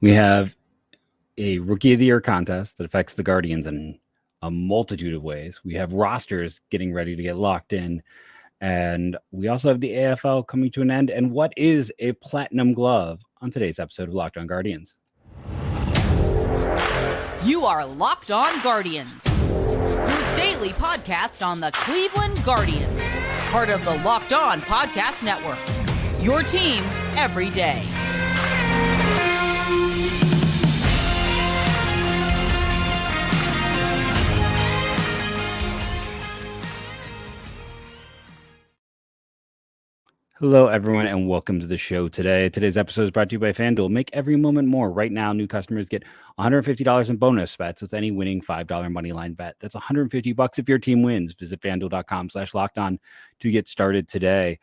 We have a Rookie of the Year contest that affects the Guardians in a multitude of ways. We have rosters getting ready to get locked in. And we also have the AFL coming to an end. And what is a platinum glove on today's episode of Locked On Guardians? You are Locked On Guardians, your daily podcast on the Cleveland Guardians, part of the Locked On Podcast Network, your team every day. Hello, everyone, and welcome to the show today. Today's episode is brought to you by FanDuel. Make every moment more. Right now, new customers get $150 in bonus bets with any winning $5 moneyline bet. That's $150 if your team wins. Visit FanDuel.com/lockedon to get started today.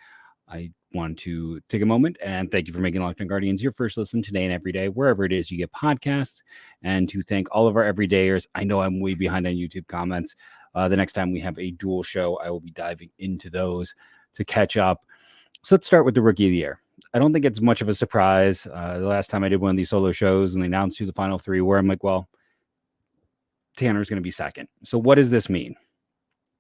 I want to take a moment and thank you for making Locked On Guardians your first listen today and every day, wherever it is you get podcasts, and to thank all of our everydayers. I know I'm way behind on YouTube comments. The next time we have a dual show, I will be diving into those to catch up. So let's start with the Rookie of the Year. I don't think it's much of a surprise. The last time I did one of these solo shows and they announced who the final three were, I'm like, well, Tanner's going to be second. So what does this mean?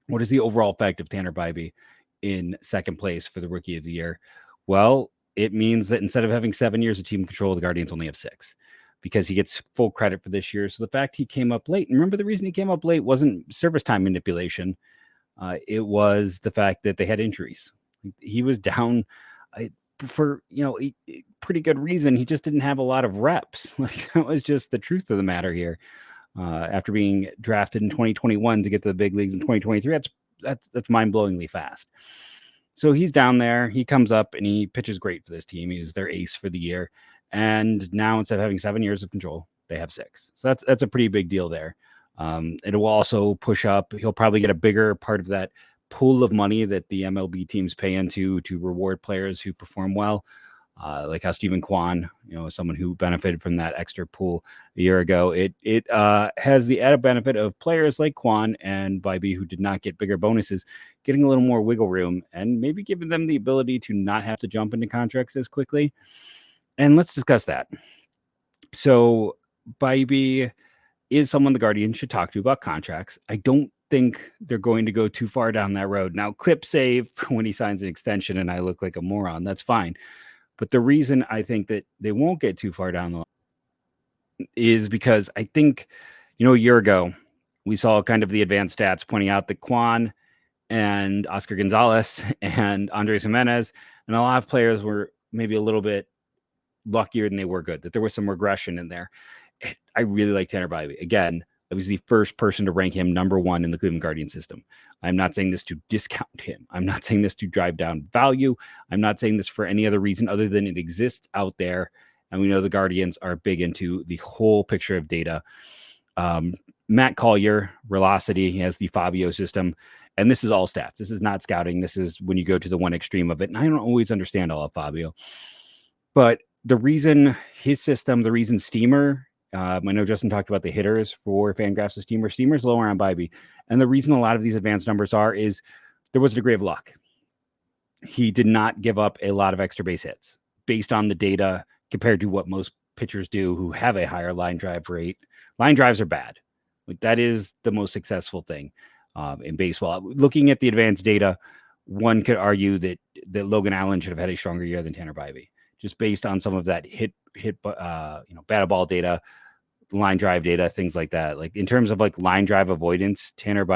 What is the overall effect of Tanner Bibee in second place for the Rookie of the Year? Well, it means that instead of having 7 years of team control, the Guardians only have 6 because he gets full credit for this year. So the fact he came up late, and remember the reason he came up late wasn't service time manipulation. It was the fact that they had injuries. He was down for, pretty good reason. He just didn't have a lot of reps. Like, that was just the truth of the matter here. After being drafted in 2021 to get to the big leagues in 2023, that's mind-blowingly fast. So he's down there. He comes up and he pitches great for this team. He's their ace for the year. And now instead of having 7 years of control, they have 6. So that's a pretty big deal there. It will also push up. He'll probably get a bigger part of that pool of money that the MLB teams pay into to reward players who perform well, like how Stephen Kwan, someone who benefited from that extra pool a year ago. It has the added benefit of players like Kwan and Bibee, who did not get bigger bonuses, getting a little more wiggle room and maybe giving them the ability to not have to jump into contracts as quickly. And let's discuss that. So Bibee is someone the Guardians should talk to about contracts. I don't think they're going to go too far down that road. Now, clip save when he signs an extension and I look like a moron. That's fine. But the reason I think that they won't get too far down the line is because I think, a year ago, we saw kind of the advanced stats pointing out that Kwan and Oscar Gonzalez and Andres Jimenez and a lot of players were maybe a little bit luckier than they were good, that there was some regression in there. I really like Tanner Bibee. Again, I was the first person to rank him number 1 in the Cleveland Guardians system. I'm not saying this to discount him. I'm not saying this to drive down value. I'm not saying this for any other reason other than it exists out there. And we know the Guardians are big into the whole picture of data. Matt Collier, Velocity, he has the Fabio system. And this is all stats. This is not scouting. This is when you go to the one extreme of it. And I don't always understand all of Fabio. But the reason his system, the reason Steamer, I know Justin talked about the hitters for Fangraphs of Steamer. Steamer's lower on Bibee. And the reason a lot of these advanced numbers is there was a degree of luck. He did not give up a lot of extra base hits based on the data compared to what most pitchers do who have a higher line drive rate. Line drives are bad. Like, that is the most successful thing in baseball. Looking at the advanced data, one could argue that Logan Allen should have had a stronger year than Tanner Bibee, just based on some of that batted ball data, line drive data, things like that. Like, in terms of line drive avoidance, Logan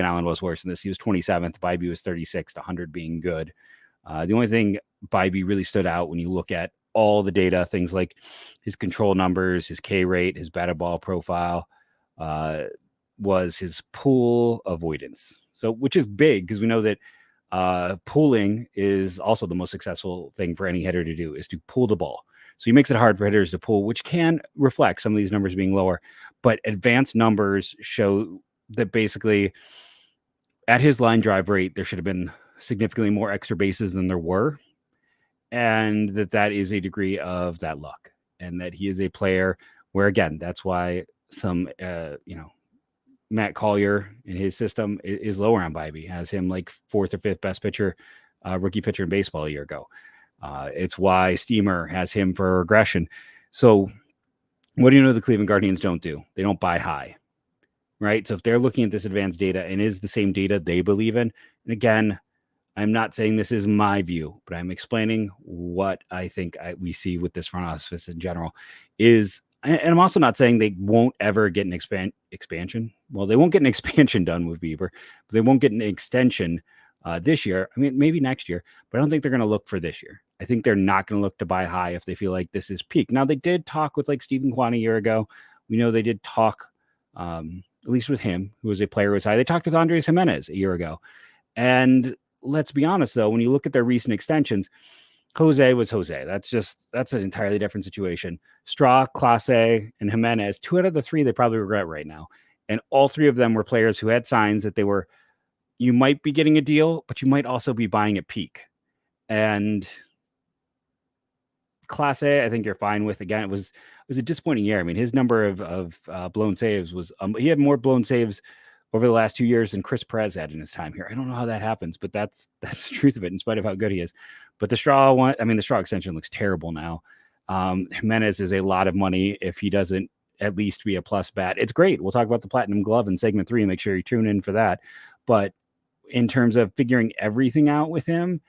Allen was worse than this. He was 27th. Bibee was 36th, 100 being good. The only thing Bibee really stood out when you look at all the data, things like his control numbers, his K rate, his batted ball profile, was his pull avoidance. So, which is big because we know that pulling is also the most successful thing for any hitter to do, is to pull the ball. So he makes it hard for hitters to pull, which can reflect some of these numbers being lower. But advanced numbers show that basically at his line drive rate, there should have been significantly more extra bases than there were. And that is a degree of that luck. And that he is a player where, again, that's why some, Matt Collier in his system is lower on Bibee, has him 4th or 5th best pitcher, rookie pitcher in baseball a year ago. It's why Steamer has him for regression. So what do you know the Cleveland Guardians don't do? They don't buy high, right? So if they're looking at this advanced data and is the same data they believe in, and again, I'm not saying this is my view, but I'm explaining what I think we see with this front office in general is, and I'm also not saying they won't ever get an expansion. Well, they won't get an expansion done with Bieber, but they won't get an extension this year. I mean, maybe next year, but I don't think they're going to look for this year. I think they're not going to look to buy high if they feel like this is peak. Now, they did talk with like Stephen Kwan a year ago. We know they did talk, at least with him, who was a player who was high. They talked with Andres Jimenez a year ago. And let's be honest, though, when you look at their recent extensions, Jose was Jose. That's an entirely different situation. Straw, Clase, and Jimenez, 2 out of the 3 they probably regret right now. And all 3 of them were players who had signs that you might be getting a deal, but you might also be buying at peak. And Clase, I think you're fine with. Again, it was a disappointing year. I mean, his number of blown saves was he had more blown saves over the last 2 years than Chris Perez had in his time here. I don't know how that happens, but that's the truth of it, in spite of how good he is. But the Straw one, I mean, the Straw extension looks terrible now. Jimenez is a lot of money if he doesn't at least be a plus bat. It's great. We'll talk about the Platinum Glove in segment 3. Make sure you tune in for that. But in terms of figuring everything out with him,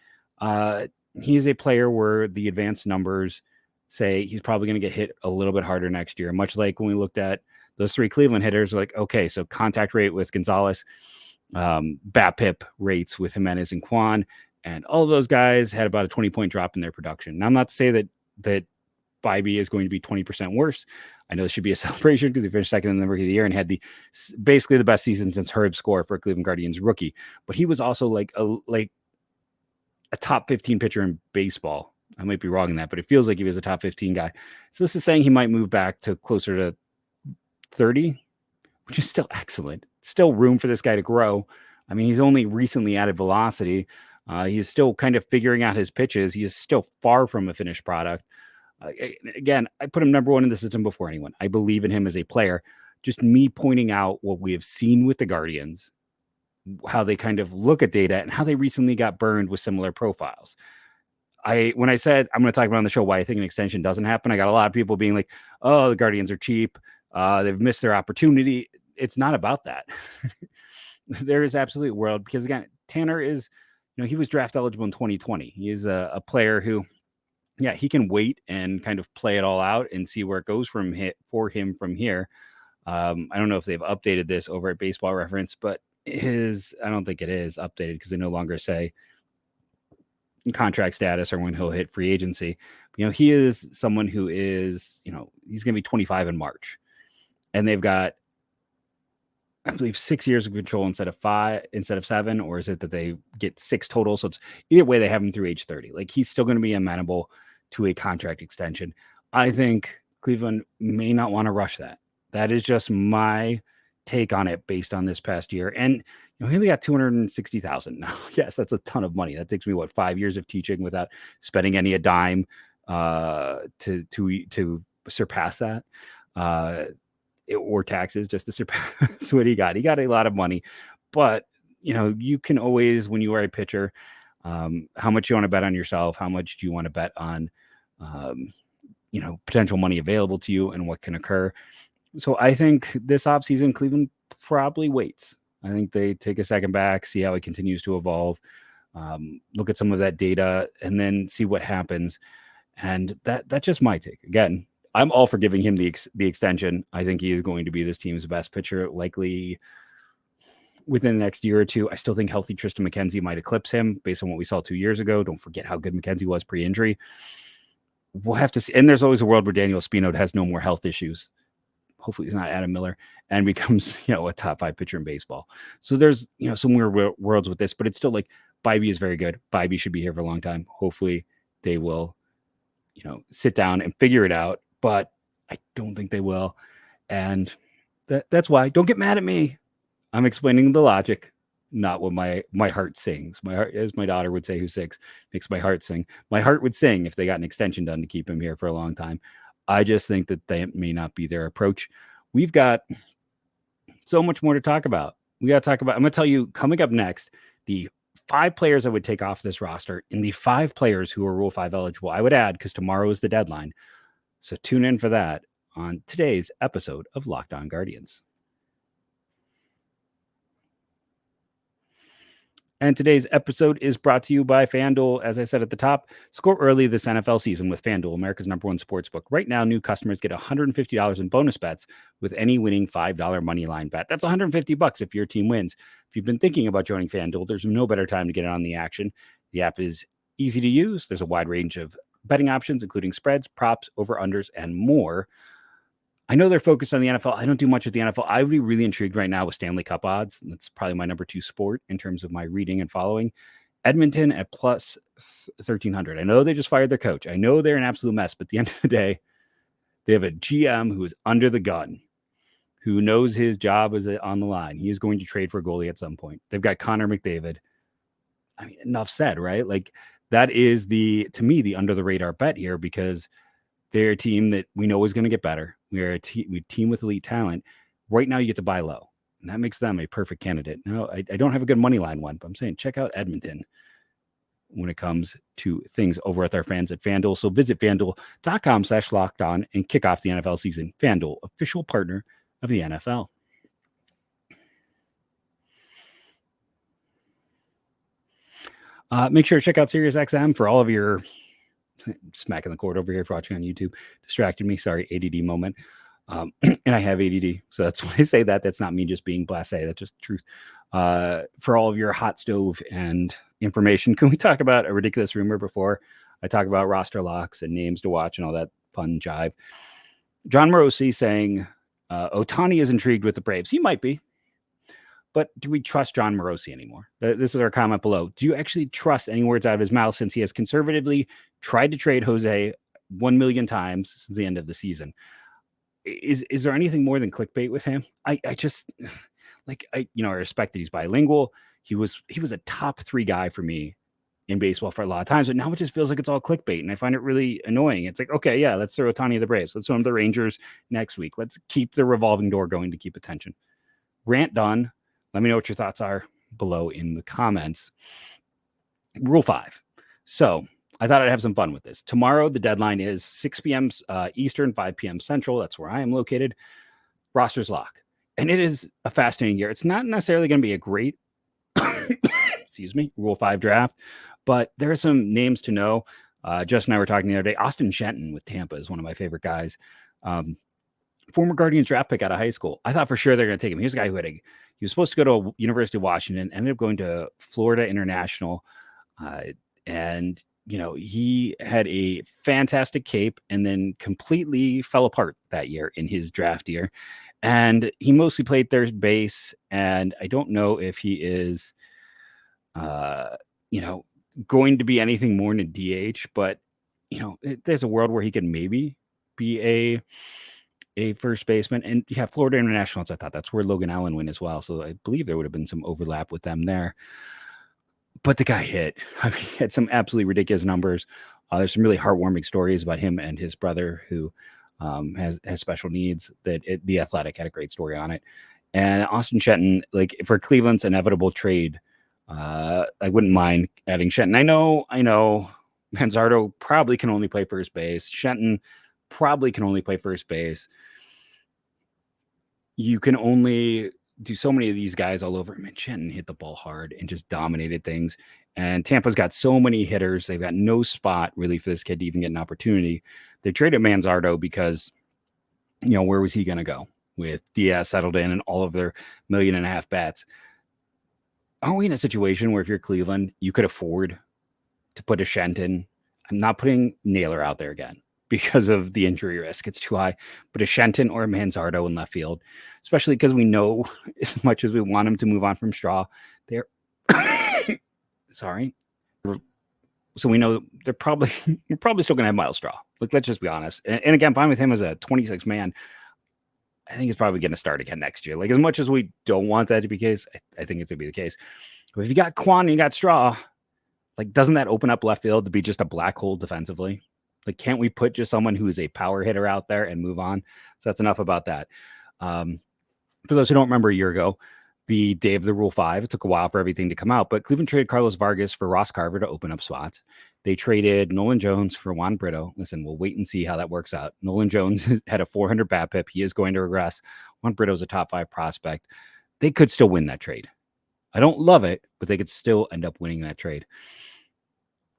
he's a player where the advanced numbers say he's probably going to get hit a little bit harder next year, much like when we looked at those 3 Cleveland hitters. Like, okay, so contact rate with Gonzalez, BABIP rates with Jimenez and Kwan, and all of those guys had about a 20-point drop in their production. Now, I'm not to say that Bibee is going to be 20% worse. I know this should be a celebration because he finished second in the Rookie of the Year and had basically the best season since Herb score for a Cleveland Guardians rookie. But he was also like a top 15 pitcher in baseball. I might be wrong in that, but it feels like he was a top 15 guy. So this is saying he might move back to closer to 30, which is still excellent. Still room for this guy to grow. I mean, he's only recently added velocity. He's still kind of figuring out his pitches. He is still far from a finished product. Again, I put him number 1 in the system before anyone. I believe in him as a player. Just me pointing out what we have seen with the Guardians, how they kind of look at data and how they recently got burned with similar profiles. When I said I'm going to talk about on the show why I think an extension doesn't happen, I got a lot of people being like, oh, the Guardians are cheap. They've missed their opportunity. It's not about that. There is absolutely a world because, again, Tanner is, he was draft eligible in 2020. He is a player who, yeah, he can wait and kind of play it all out and see where it goes for him from here. I don't know if they've updated this over at Baseball Reference, but I don't think it is updated because they no longer say contract status or when he'll hit free agency. He is someone who is, he's going to be 25 in March. And they've got, I believe, 6 years of control instead of 7, or is it that they get 6 total? So it's either way, they have him through age 30. Like, he's still going to be amenable to a contract extension. I think Cleveland may not want to rush that. That is just my take on it based on this past year. And he only got $260,000 now. Yes, that's a ton of money. That takes me 5 years of teaching without spending any a dime to surpass that. Or taxes just to surpass what he got. He got a lot of money, but you can always, when you are a pitcher, how much you want to bet on yourself, how much do you want to bet on, potential money available to you and what can occur. So I think this offseason, Cleveland probably waits. I think they take a second back, see how it continues to evolve, look at some of that data, and then see what happens. And that's just my take. Again, I'm all for giving him the extension. I think he is going to be this team's best pitcher, likely within the next year or 2. I still think healthy Tristan McKenzie might eclipse him based on what we saw 2 years ago. Don't forget how good McKenzie was pre-injury. We'll have to see. And there's always a world where Daniel Espino has no more health issues. Hopefully he's not Adam Miller and becomes, a top 5 pitcher in baseball. So there's, some weird worlds with this, but it's still like Bibee is very good. Bibee should be here for a long time. Hopefully they will, sit down and figure it out. But I don't think they will. And that's why. Don't get mad at me. I'm explaining the logic, not what my heart sings. My heart, as my daughter would say, who's 6, makes my heart sing. My heart would sing if they got an extension done to keep him here for a long time. I just think that may not be their approach. We've got so much more to talk about. I'm going to tell you, coming up next, the 5 players I would take off this roster. In the 5 players who are Rule 5 eligible, I would add, because tomorrow is the deadline. So tune in for that on today's episode of Locked On Guardians. And today's episode is brought to you by FanDuel. As I said at the top, score early this NFL season with FanDuel, America's #1 sportsbook. Right now, new customers get $150 in bonus bets with any winning $5 moneyline bet. That's $150 if your team wins. If you've been thinking about joining FanDuel, there's no better time to get in on the action. The app is easy to use. There's a wide range of betting options, including spreads, props, over-unders, and more. I know they're focused on the NFL. I don't do much with the NFL. I would be really intrigued right now with Stanley Cup odds. That's probably my number 2 sport in terms of my reading and following. Edmonton at plus 1,300. I know they just fired their coach. I know they're an absolute mess, but at the end of the day, they have a GM who is under the gun, who knows his job is on the line. He is going to trade for a goalie at some point. They've got Connor McDavid. I mean, enough said, right? Like, that is to me, the under the radar bet here, because they're a team that we know is going to get better. We're a team with elite talent. Right now, you get to buy low, and that makes them a perfect candidate. Now, I don't have a good money line one, but I'm saying check out Edmonton when it comes to things over with our fans at FanDuel. So visit FanDuel.com/lockedon and kick off the NFL season. FanDuel, official partner of the NFL. Make sure to check out SiriusXM for all of your smacking the cord over here for watching on YouTube. Distracted me. Sorry, ADD moment. And I have ADD. So that's when I say that. That's not me just being blasé. That's just the truth. For all of your hot stove and information, can we talk about a ridiculous rumor before I talk about roster locks and names to watch and all that fun jive? John Morosi saying Ohtani is intrigued with the Braves. He might be. But do we trust John Morosi anymore? This is our comment below. Do you actually trust any words out of his mouth, since he has conservatively tried to trade Jose 1 million times since the end of the season? Is there anything more than clickbait with him? I just I respect that he's bilingual. He was a top 3 guy for me in baseball for a lot of times, but now it just feels like it's all clickbait, and I find it really annoying. It's like, okay, yeah, let's throw Ohtani to the Braves. Let's throw him to the Rangers next week. Let's keep the revolving door going to keep attention. Rant done. Let me know what your thoughts are below in the comments. Rule 5. So I thought I'd have some fun with this. Tomorrow, the deadline is 6 p.m. Eastern, 5 p.m. Central. That's where I am located. Rosters lock. And it is a fascinating year. It's not necessarily going to be a great, Rule 5 draft, but there are some names to know. Justin and I were talking the other day. Austin Shenton with Tampa is one of my favorite guys. Former Guardians draft pick out of high school. I thought for sure they're going to take him. Here's a guy who he was supposed to go to University of Washington, ended up going to Florida International. And, he had a fantastic cape and then completely fell apart that year in his draft year. And he mostly played third base. And I don't know if he is, going to be anything more than a DH, but, there's a world where he could maybe be a first baseman. And you have Florida International. So I thought that's where Logan Allen went as well. So I believe there would have been some overlap with them there. But the guy hit. I mean, he had some absolutely ridiculous numbers. There's some really heartwarming stories about him and his brother who has special needs. The Athletic had a great story on it. And Austin Shenton, for Cleveland's inevitable trade, I wouldn't mind adding Shenton. I know Manzardo probably can only play first base. Shenton probably can only play first base. You can only do so many of these guys all over. I mean, Shenton hit the ball hard and just dominated things. And Tampa's got so many hitters. They've got no spot really for this kid to even get an opportunity. They traded Manzardo because, where was he going to go with Diaz settled in and all of their $1.5 million bets? Aren't we in a situation where if you're Cleveland, you could afford to put a Shenton? I'm not putting Naylor out there again because of the injury risk. It's too high. But a Shenton or a Manzardo in left field, especially because we know as much as we want him to move on from Straw, they're sorry. So we know we're probably still going to have Miles Straw. Let's just be honest. And again, fine with him as a 26 man. I think it's probably going to start again next year. As much as we don't want that to be the case, I think it's going to be the case. But if you got Quan and you got Straw, doesn't that open up left field to be just a black hole defensively? Can't we put just someone who is a power hitter out there and move on? So that's enough about that. For those who don't remember, a year ago, the day of the Rule 5. It took a while for everything to come out, but Cleveland traded Carlos Vargas for Ross Carver to open up spots. They traded Nolan Jones for Juan Brito. Listen, we'll wait and see how that works out. Nolan Jones had a 400 BABIP. He is going to regress. Juan Brito is a top 5 prospect. They could still win that trade. I don't love it, but they could still end up winning that trade.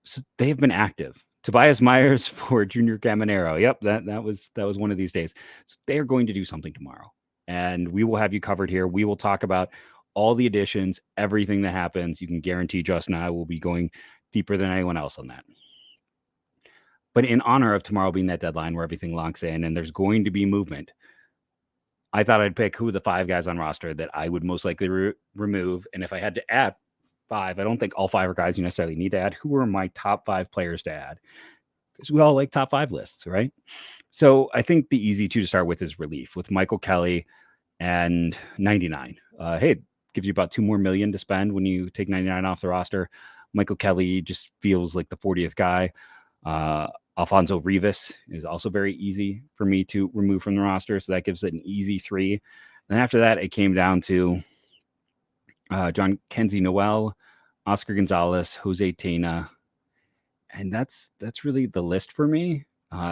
So they have been active. Tobias Myers for Junior Caminero. Yep, that was one of these days. So they are going to do something tomorrow, and we will have you covered here. We will talk about all the additions, everything that happens. You can guarantee Justin and I will be going deeper than anyone else on that. But in honor of tomorrow being that deadline where everything locks in and there's going to be movement, I thought I'd pick who the 5 guys on roster that I would most likely remove. And if I had to add 5, I don't think all 5 are guys you necessarily need to add. Who are my top 5 players to add? Because we all like top 5 lists, right? So I think the easy 2 to start with is relief with Michael Kelly and 99. Hey, it gives you about $2 more million to spend when you take 99 off the roster. Michael Kelly just feels like the 40th guy. Alfonso Rivas is also very easy for me to remove from the roster. So that gives it an easy 3. And after that, it came down to John Kenzie Noel, Oscar Gonzalez, Jose Tena. And that's really the list for me.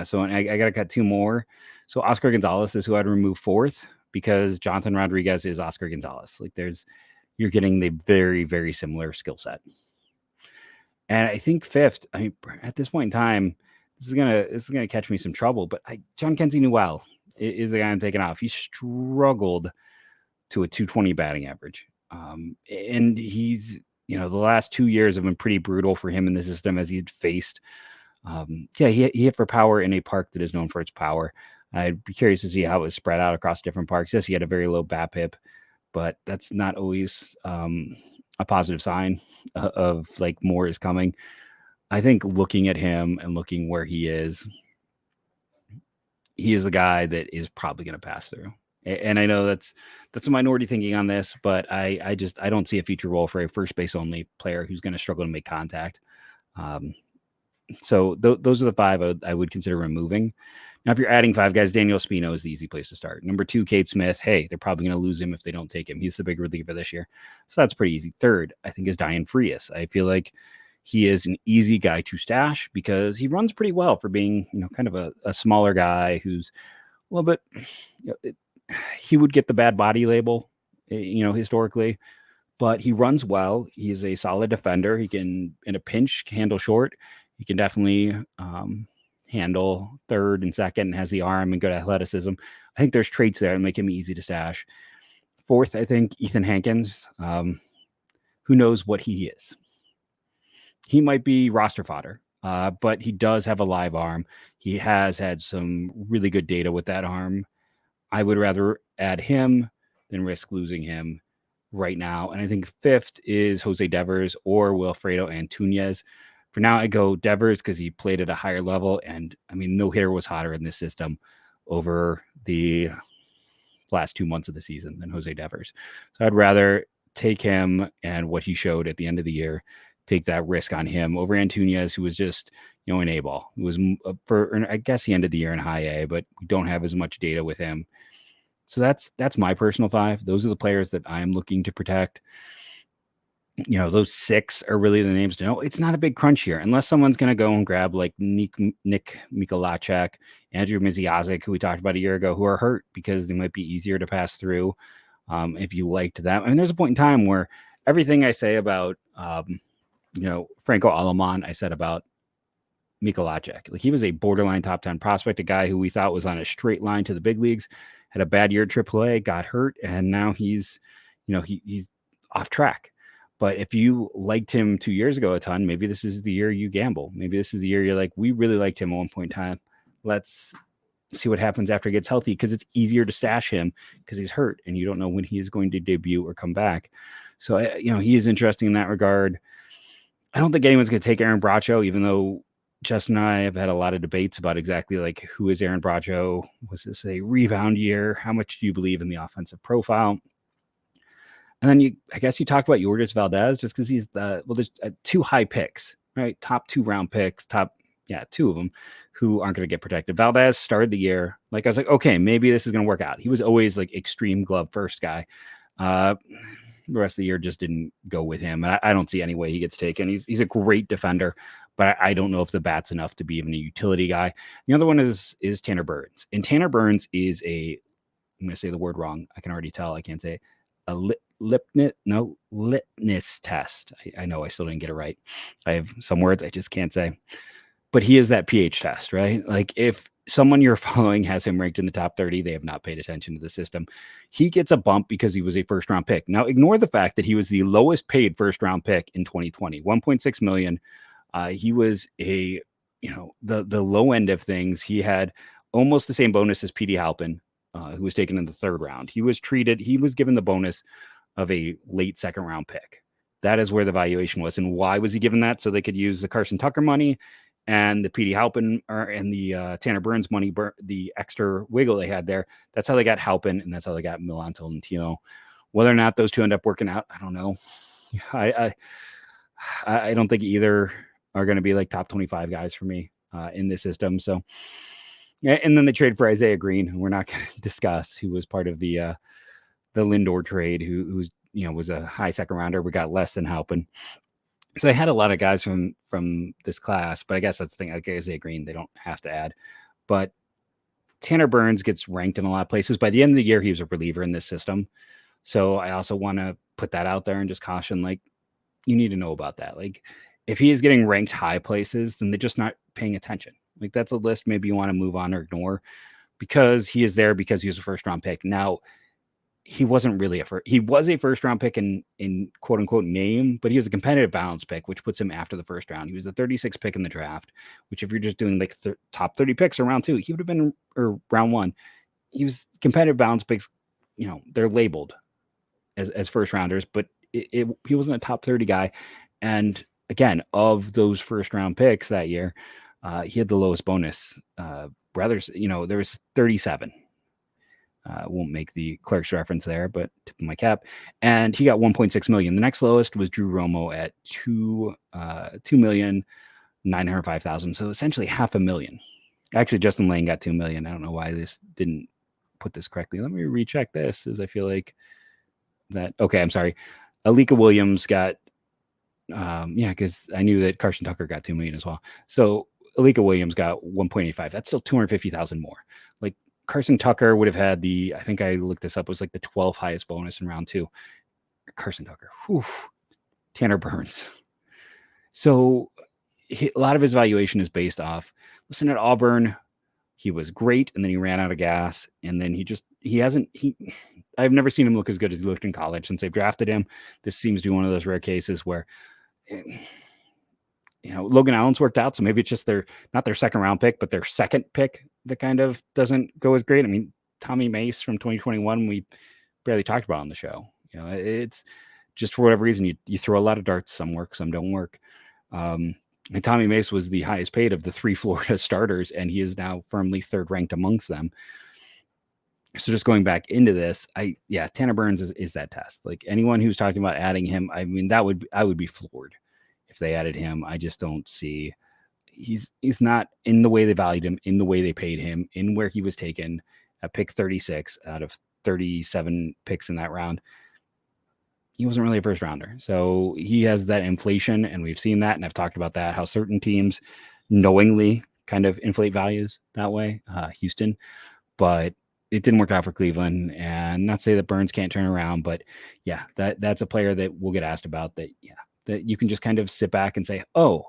So I got to cut 2 more. So Oscar Gonzalez is who I'd remove 4th because Jonathan Rodriguez is Oscar Gonzalez. Like you're getting the very, very similar skill set. And I think 5th, I mean, at this point in time, this is gonna catch me some trouble. But John Kenzie Newell is the guy I'm taking off. He struggled to a 220 batting average, and he's the last 2 years have been pretty brutal for him in the system as he'd faced. He hit for power in a park that is known for its power. I'd be curious to see how it was spread out across different parks. Yes, he had a very low BABIP, but that's not always a positive sign of like more is coming. I think looking at him and looking where he is the guy that is probably going to pass through. And I know that's a minority thinking on this, but I don't see a future role for a first base only player who's going to struggle to make contact. So those are the 5 I would consider removing. Now, if you're adding 5 guys, Daniel Espino is the easy place to start. Number 2, Cade Smith. Hey, they're probably going to lose him if they don't take him. He's the big reliever this year. So that's pretty easy. 3rd, I think, is Diane Frias. I feel like he is an easy guy to stash because he runs pretty well for being, kind of a smaller guy who's a little bit, he would get the bad body label, historically, but he runs well. He's a solid defender. He can, in a pinch, handle short. He can definitely handle 3rd and 2nd and has the arm and good athleticism. I think there's traits there that make him easy to stash. 4th, I think Ethan Hankins. Who knows what he is? He might be roster fodder, but he does have a live arm. He has had some really good data with that arm. I would rather add him than risk losing him right now. And I think 5th is Jose Devers or Wilfredo Antunez. For now, I go Devers because he played at a higher level. And I mean, no hitter was hotter in this system over the last 2 months of the season than Jose Devers. So I'd rather take him and what he showed at the end of the year, take that risk on him over Antunez, who was just, an A-ball. It was I guess he ended the year in high A, but we don't have as much data with him. So that's my personal 5. Those are the players that I'm looking to protect. Those 6 are really the names to know. It's not a big crunch here unless someone's going to go and grab like Nick Mikolajczyk, Andrew Miziazik, who we talked about a year ago, who are hurt because they might be easier to pass through. If you liked them. I mean, there's a point in time where everything I say about, Franco Aleman, I said about Mikolajczyk. Like he was a borderline top 10 prospect, a guy who we thought was on a straight line to the big leagues, had a bad year at AAA, got hurt, and now he's off track. But if you liked him 2 years ago a ton, maybe this is the year you gamble. Maybe this is the year you're like, we really liked him at one point in time. Let's see what happens after he gets healthy, because it's easier to stash him because he's hurt and you don't know when he is going to debut or come back. So, he is interesting in that regard. I don't think anyone's going to take Aaron Bracho, even though Justin and I have had a lot of debates about exactly like who is Aaron Bracho? Was this a rebound year? How much do you believe in the offensive profile? And then I guess you talked about Yourdes Valdez just because he's there's 2 high picks, right? Top 2 round picks, 2 of them who aren't going to get protected. Valdez started the year. Like I was like, okay, maybe this is going to work out. He was always like extreme glove first guy. the rest of the year just didn't go with him. And I don't see any way he gets taken. He's a great defender, but I don't know if the bat's enough to be even a utility guy. The other one is Tanner Burns. And Tanner Burns is I'm going to say the word wrong. I can already tell. I can't say it. A litmus test. I know I still didn't get it right. I have some words I just can't say. But he is that pH test, right? Like if someone you're following has him ranked in the top 30, they have not paid attention to the system. He gets a bump because he was a first-round pick. Now, ignore the fact that he was the lowest paid first-round pick in 2020, $1.6 million. He was the low end of things. He had almost the same bonus as P.D. Halpin, who was taken in the third round. He was given the bonus of a late second-round pick. That is where the valuation was. And why was he given that? So they could use the Carson Tucker money and the P.D. Halpin and the Tanner Burns money, the extra wiggle they had there. That's how they got Halpin, and that's how they got Milan Tolentino. Whether or not those two end up working out, I don't know. I don't think either are going to be like top 25 guys for me in this system. So, yeah, and then they traded for Isaiah Green, who we're not going to discuss, who was part of the Lindor trade, who's was a high second rounder. We got less than Halpin. So they had a lot of guys from this class, but I guess that's the thing. Like Isaiah Green, they don't have to add. But Tanner Burns gets ranked in a lot of places. By the end of the year, he was a reliever in this system. So I also want to put that out there and just caution, like, you need to know about that. Like, if he is getting ranked high places, then they're just not paying attention. Like, that's a list maybe you want to move on or ignore because he is there because he was a first-round pick. Now, he wasn't really he was a first round pick in quote unquote name, but he was a competitive balance pick, which puts him after the first round. He was the 36th pick in the draft, which if you're just doing like top 30 picks or round 2, he would have been, or round 1. He was competitive balance picks. They're labeled as first rounders, but he wasn't a top 30 guy. And again, of those first round picks that year, he had the lowest bonus. There was 37. Won't make the clerk's reference there, but tip of my cap. And he got 1.6 million. The next lowest was Drew Romo at 2,905,000. So essentially $500,000. Actually, Justin Lane got 2 million. I don't know why this didn't put this correctly. Let me recheck this, as I feel like that. Okay, I'm sorry. Alika Williams got, because I knew that Carson Tucker got 2 million as well. So Alika Williams got 1.85. That's still 250,000 more. Like, Carson Tucker would have had I think I looked this up, it was like the 12th highest bonus in round 2. Carson Tucker. Whew. Tanner Burns. So a lot of his valuation is based off, listen, at Auburn, he was great, and then he ran out of gas, and then I've never seen him look as good as he looked in college since they've drafted him. This seems to be one of those rare cases where Logan Allen's worked out, so maybe it's just not their second round pick, but their second pick that kind of doesn't go as great. I mean, Tommy Mace from 2021, we barely talked about on the show. It's just for whatever reason, you throw a lot of darts, some work, some don't work. And Tommy Mace was the highest paid of the 3 Florida starters, and he is now firmly third ranked amongst them. So just going back into this, Tanner Burns is that test. Like, anyone who's talking about adding him, I mean, I would be floored if they added him. I just don't see he's not in the way they valued him, in the way they paid him, in where he was taken at pick 36 out of 37 picks in that round. He wasn't really a first rounder. So he has that inflation, and we've seen that. And I've talked about that, how certain teams knowingly kind of inflate values that way. Houston, but it didn't work out for Cleveland. And not to say that Burns can't turn around, but yeah, that's a player that we'll get asked about that you can just kind of sit back and say, oh,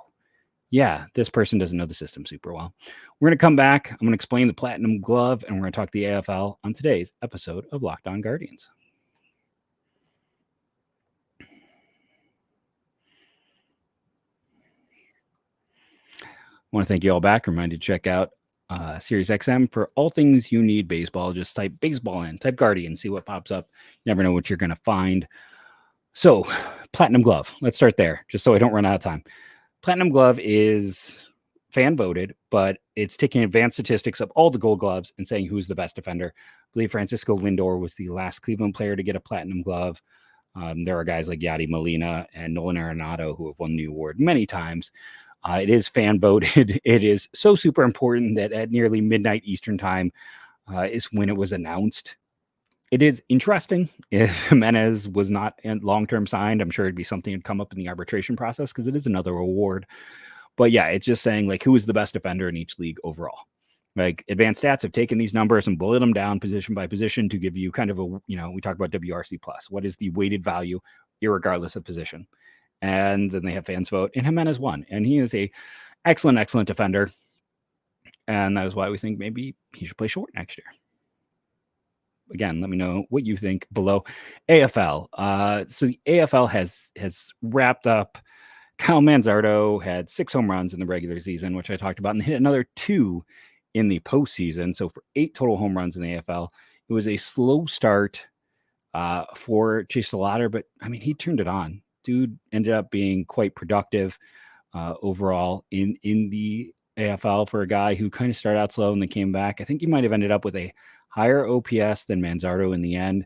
yeah, this person doesn't know the system super well. We're going to come back. I'm going to explain the Platinum Glove, and we're going to talk the AFL on today's episode of Locked On Guardians. I want to thank you all back. Remind you to check out Sirius XM for all things you need baseball. Just type baseball in, type Guardian, see what pops up. You never know what you're going to find. So, Platinum Glove. Let's start there, just so I don't run out of time. Platinum Glove is fan voted, but it's taking advanced statistics of all the Gold Gloves and saying who's the best defender. I believe Francisco Lindor was the last Cleveland player to get a Platinum Glove. There are guys like Yadi Molina and Nolan Arenado who have won the award many times. It is fan voted. It is so super important that at nearly midnight Eastern time is when it was announced. It is interesting if Jimenez was not long-term signed. I'm sure it'd be something that'd come up in the arbitration process because it is another award. But yeah, it's just saying like who is the best defender in each league overall. Like advanced stats have taken these numbers and bullet them down position by position to give you kind of a, we talk about WRC plus. What is the weighted value, irregardless of position? And then they have fans vote, and Jimenez won. And he is a excellent defender. And that is why we think maybe he should play short next year. Again, let me know what you think below. AFL. So the AFL has wrapped up. Kyle Manzardo had 6 home runs in the regular season, which I talked about, and hit another 2 in the postseason. So for 8 total home runs in the AFL, it was a slow start for Jase Medical, but I mean, he turned it on. Dude ended up being quite productive overall in the AFL for a guy who kind of started out slow and then came back. I think he might have ended up with a higher OPS than Manzardo in the end. And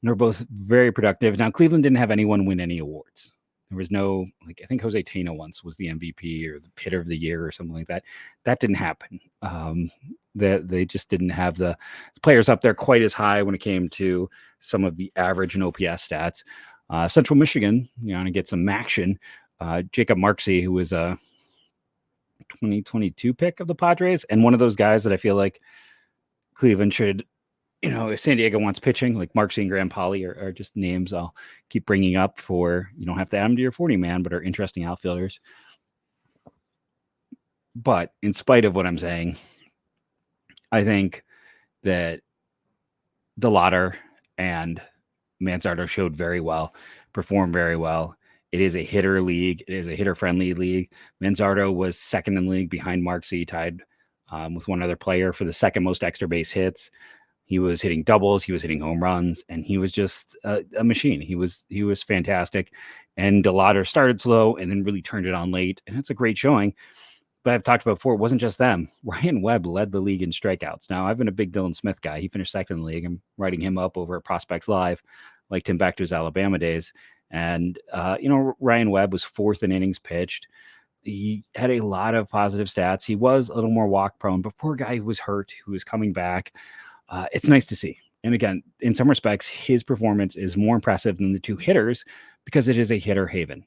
they're both very productive. Now, Cleveland didn't have anyone win any awards. There was no, I think Jose Tena once was the MVP or the hitter of the year or something like that. That didn't happen. They just didn't have the players up there quite as high when it came to some of the average and OPS stats. Central Michigan, to get some action. Jacob Marksey, who was a 2022 pick of the Padres, and one of those guys that I feel like Cleveland should, if San Diego wants pitching, like Marksey and Graham Pauley are just names I'll keep bringing up for, you don't have to add them to your 40-man, but are interesting outfielders. But in spite of what I'm saying, I think that DeLauder and Manzardo showed very well, performed very well. It is a hitter league. It is a hitter-friendly league. Manzardo was second in the league behind Marksey, tied with one other player for the second most extra base hits. He was hitting doubles, he was hitting home runs, and he was just a machine. He was fantastic. And DeLauder started slow and then really turned it on late, and it's a great showing. But I've talked about before, it wasn't just them. Ryan Webb led the league in strikeouts. Now, I've been a big Dylan Smith guy. He finished second in the league. I'm writing him up over at Prospects Live, liked him back to his Alabama days. And, Ryan Webb was fourth in innings pitched. He had a lot of positive stats. He was a little more walk prone, but for a guy who was hurt, who was coming back, it's nice to see. And again, in some respects, his performance is more impressive than the two hitters because it is a hitter haven.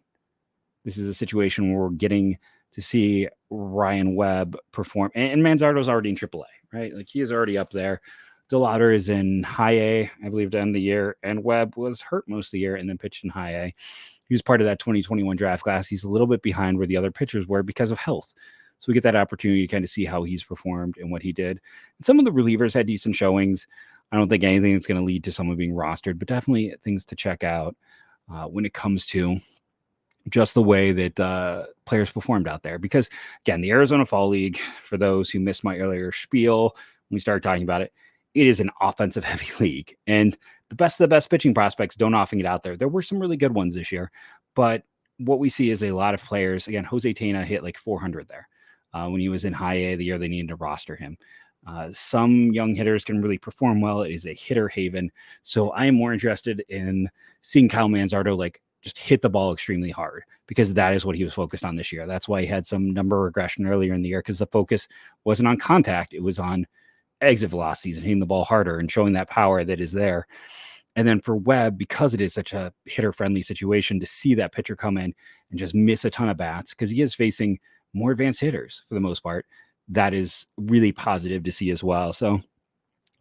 This is a situation where we're getting to see Ryan Webb perform. And Manzardo's already in AAA, right? Like, he is already up there. DeLauder is in high A, I believe, to end the year. And Webb was hurt most of the year and then pitched in high A. He was part of that 2021 draft class. He's a little bit behind where the other pitchers were because of health. So we get that opportunity to kind of see how he's performed and what he did. And some of the relievers had decent showings. I don't think anything that's going to lead to someone being rostered, but definitely things to check out when it comes to just the way that players performed out there. Because, again, the Arizona Fall League, for those who missed my earlier spiel when we started talking about it, it is an offensive-heavy league. And the best of the best pitching prospects don't often get out there. There were some really good ones this year, but what we see is a lot of players. Again, Jose Tena hit like 400 there when he was in high A the year they needed to roster him. Some young hitters can really perform well. It is a hitter haven. So I am more interested in seeing Kyle Manzardo just hit the ball extremely hard because that is what he was focused on this year. That's why he had some number regression earlier in the year because the focus wasn't on contact. It was on exit velocities and hitting the ball harder and showing that power that is there. And then for Webb, because it is such a hitter-friendly situation, to see that pitcher come in and just miss a ton of bats because he is facing more advanced hitters for the most part, that is really positive to see as well. So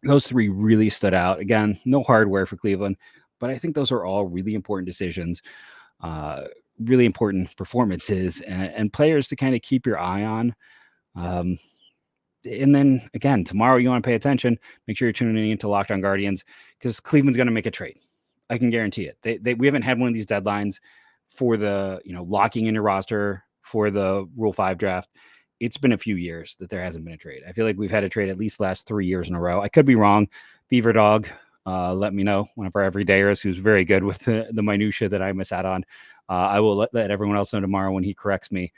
those three really stood out. Again, no hardware for Cleveland, but I think those are all really important decisions, really important performances, and players to kind of keep your eye on. And then, again, tomorrow you want to pay attention. Make sure you're tuning into Locked On Guardians because Cleveland's going to make a trade. I can guarantee it. We haven't had one of these deadlines for the locking in your roster for the Rule 5 draft. It's been a few years that there hasn't been a trade. I feel like we've had a trade at least the last 3 years in a row. I could be wrong. Beaver Dog, let me know. One of our everydayers who's very good with the minutia that I miss out on. I will let everyone else know tomorrow when he corrects me.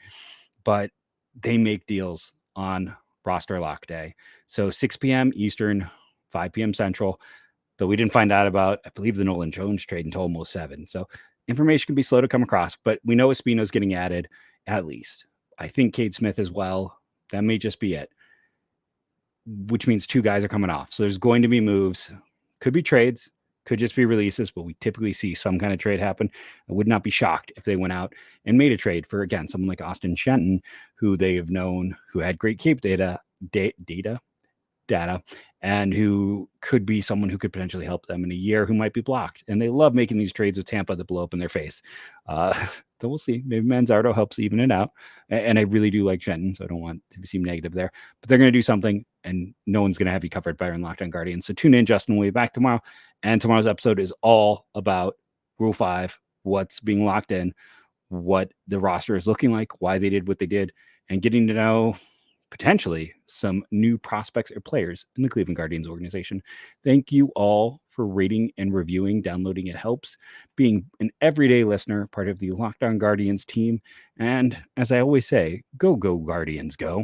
But they make deals on roster lock day. So 6 p.m. Eastern, 5 p.m. Central, though we didn't find out about, I believe, the Nolan Jones trade until almost 7. So information can be slow to come across, but we know Espino's getting added at least. I think Cade Smith as well. That may just be it, which means 2 guys are coming off. So there's going to be moves Could be trades, could just be releases, but we typically see some kind of trade happen. I would not be shocked if they went out and made a trade for, again, someone like Austin Shenton, who they have known, who had great Cape data, and who could be someone who could potentially help them in a year, who might be blocked. And they love making these trades with Tampa that blow up in their face. So we'll see. Maybe Manzardo helps even it out. And I really do like Shenton, so I don't want to seem negative there. But they're going to do something, and no one's going to have you covered by our Locked On Guardians. So tune in, Justin. We'll be back tomorrow. And tomorrow's episode is all about Rule 5, what's being locked in, what the roster is looking like, why they did what they did, and getting to know potentially some new prospects or players in the Cleveland Guardians organization. Thank you all for rating and reviewing. Downloading it helps. Being an everyday listener, part of the Locked On Guardians team. And as I always say, go Guardians, go.